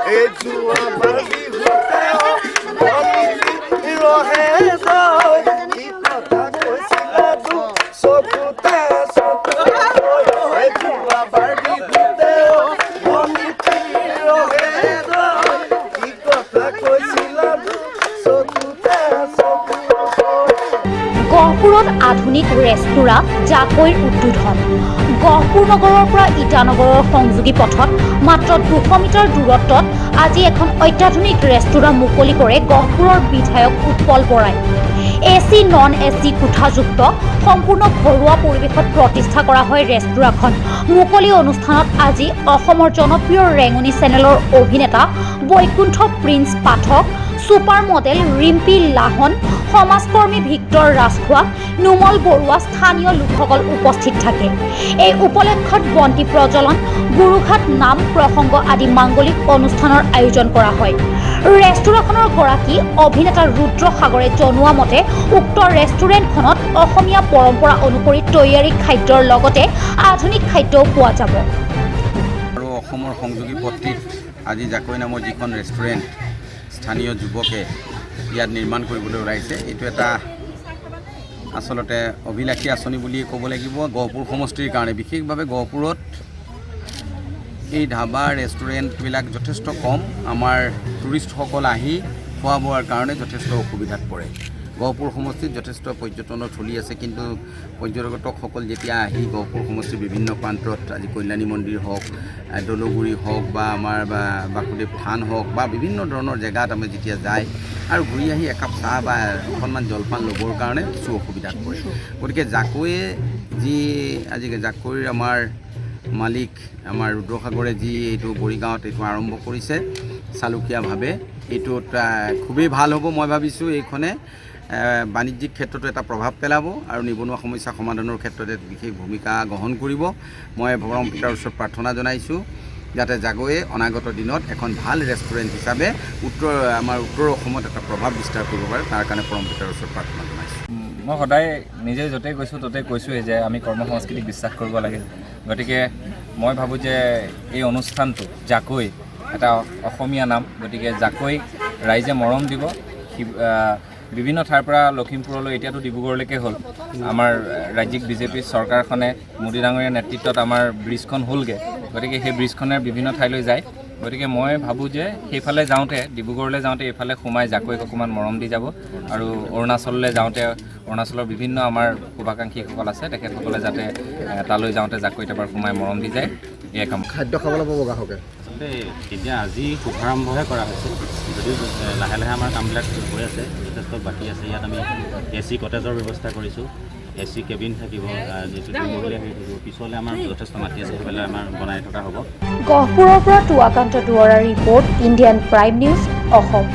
এই জুৱা বাজি ঘুটেও মনি ৰহে যায় কি কথা কৈছিলা তো চকুতে এই জুৱা বাজি ঘুটেও মনি ৰহে যায় কি কথা কৈছিলা তো চকুতে গহপুৰত আধুনিক ৰেস্তোৰাঁ জাকৈৰ উদ্বোধন গহপুৰ নগৰৰ পৰা ইটানগৰৰ সংযোগী পথত মাত্ৰ 200 মিটাৰ দূৰত্বত আজি এখন অত্যাধুনিক ৰেস্তোৰাঁ মুকলি কৰে গহপুৰৰ বিধায়ক উৎপল বৰাই এচি নন এচি কোঠাযুক্ত সম্পূৰ্ণ ঘৰুৱা পৰিৱেশত প্ৰতিষ্ঠা কৰা হয় ৰেস্তোৰাঁখন মুকলি অনুষ্ঠানত আজি অসমৰ জনপ্ৰিয় ৰেঙনি চেনেলৰ অভিনেতা বৈকুণ্ঠ প্ৰিন্স পাঠক ছুপাৰ মডেল ৰিম্পী লাহন সমাজকৰ্মী ভিক্টৰ ৰাজখোৱা নুমল বৰুৱা স্থানীয় লোকসকল উপস্থিত থাকে এই উপলক্ষত বন্তি প্ৰজ্বলন গুৰুঘাট নাম প্ৰসংগ আদি মাংগলিক অনুষ্ঠানৰ আয়োজন কৰা হয় ৰেস্তোৰাঁখনৰ গৰাকী অভিনেতা ৰুদ্ৰ সাগৰে জনোৱা মতে উক্ত ৰেষ্টুৰেণ্টখনত অসমীয়া পৰম্পৰা অনুসৰি তৈয়াৰী খাদ্যৰ লগতে আধুনিক খাদ্যও পোৱা যাব আৰু অসমৰ সংযোগী পত্ৰিত আজি জাকৈ নামৰ যিখন ৰেষ্টুৰেণ্ট স্থানীয় যুৱকে ইয়াত নিৰ্মাণ কৰিবলৈ ওলাইছে এইটো এটা আসলতে অভিলাষী আঁচনি বুলিয়ে ক'ব লাগিব গহপুৰ সমষ্টিৰ কাৰণে বিশেষভাৱে গহপুৰত এই ধাবা ৰেষ্টুৰেণ্টবিলাক যথেষ্ট কম আমাৰ টুৰিষ্টসকল আহি খোৱা বোৱাৰ কাৰণে যথেষ্ট অসুবিধাত পৰে গহপুৰ সমষ্টিত যথেষ্ট পৰ্যটনৰ থলী আছে কিন্তু পৰ্যটকসকল যেতিয়া আহি গহপুৰ সমষ্টিৰ বিভিন্ন প্ৰান্তত আজি কল্যাণী মন্দিৰ হওক দলগুৰি হওক বা আমাৰ বাসুদেৱ থান হওক বা বিভিন্ন ধৰণৰ জেগাত আমি যেতিয়া যায় আৰু ঘূৰি আহি একাপ চাহ বা অকণমান জলপান ল'বৰ কাৰণে কিছু অসুবিধাত পৰে গতিকে জাকৈয়ে যি আজি জাকৈৰ আমাৰ মালিক আমাৰ ৰুদ্ৰসাগৰে যি এইটো বৰিগাঁৱত এইটো আৰম্ভ কৰিছে চালুকীয়াভাৱে এইটোত খুবেই ভাল হ'ব মই ভাবিছোঁ এইখনে বাণিজ্যিক ক্ষেত্ৰতো এটা প্ৰভাৱ পেলাব আৰু নিবনুৱা সমস্যা সমাধানৰ ক্ষেত্ৰত এক বিশেষ ভূমিকা গ্ৰহণ কৰিব মই পৰম পিতাৰ ওচৰত প্ৰাৰ্থনা জনাইছোঁ যাতে জাকৈয়ে অনাগত দিনত এখন ভাল ৰেষ্টুৰেণ্ট হিচাপে আমাৰ উত্তৰ অসমত এটা প্ৰভাৱ বিস্তাৰ কৰিব পাৰে তাৰ কাৰণে পৰম পিতাৰ ওচৰত প্ৰাৰ্থনা জনাইছোঁ মই সদায় নিজে য'তে গৈছোঁ ত'তে কৈছোঁৱেই যে আমি কৰ্ম সংস্কৃতিক বিশ্বাস কৰিব লাগে গতিকে মই ভাবোঁ যে এই অনুষ্ঠানটো জাকৈ এটা অসমীয়া নাম গতিকে জাকৈ ৰাইজে মৰম দিব বিভিন্ন ঠাইৰ পৰা লখিমপুৰলৈ এতিয়াতো ডিব্ৰুগড়লৈকে হ'ল আমাৰ ৰাজ্যিক বিজেপি চৰকাৰখনে মোদী ডাঙৰীয়াৰ নেতৃত্বত আমাৰ ব্ৰিজখন হ'লগৈ গতিকে সেই ব্ৰিজখনে বিভিন্ন ঠাইলৈ যায় গতিকে মই ভাবোঁ যে সেইফালে যাওঁতে ডিব্ৰুগড়লৈ যাওঁতে এইফালে সোমাই জাকৈক অকণমান মৰম দি যাব আৰু অৰুণাচললৈ যাওঁতে অৰুণাচলৰ বিভিন্ন আমাৰ শুভাকাংক্ষীসকল আছে তেখেতসকলে যাতে তালৈ যাওঁতে জাকৈত এবাৰ সোমাই মৰম দি যায় এয়াই কাম খাদ্য খাবলৈ পাব গ্ৰাহকে এতিয়া আজি শুভাৰম্ভহে কৰা হৈছে যদিও লাহে লাহে আমাৰ কামবিলাক হৈ আছে যথেষ্ট বাকী আছে ইয়াত আমি এচি কটেজৰ ব্যৱস্থা কৰিছোঁ এচি কেবিন থাকিব যিটো দুমহলীয়া হৈ থাকিব পিছলৈ আমাৰ যথেষ্ট মাটি আছে সেইফালে আমাৰ বনাই থকা হ'ব গহপুৰৰ পৰা টুৱাকান্ত দুৱৰাৰ report Indian Prime News Assam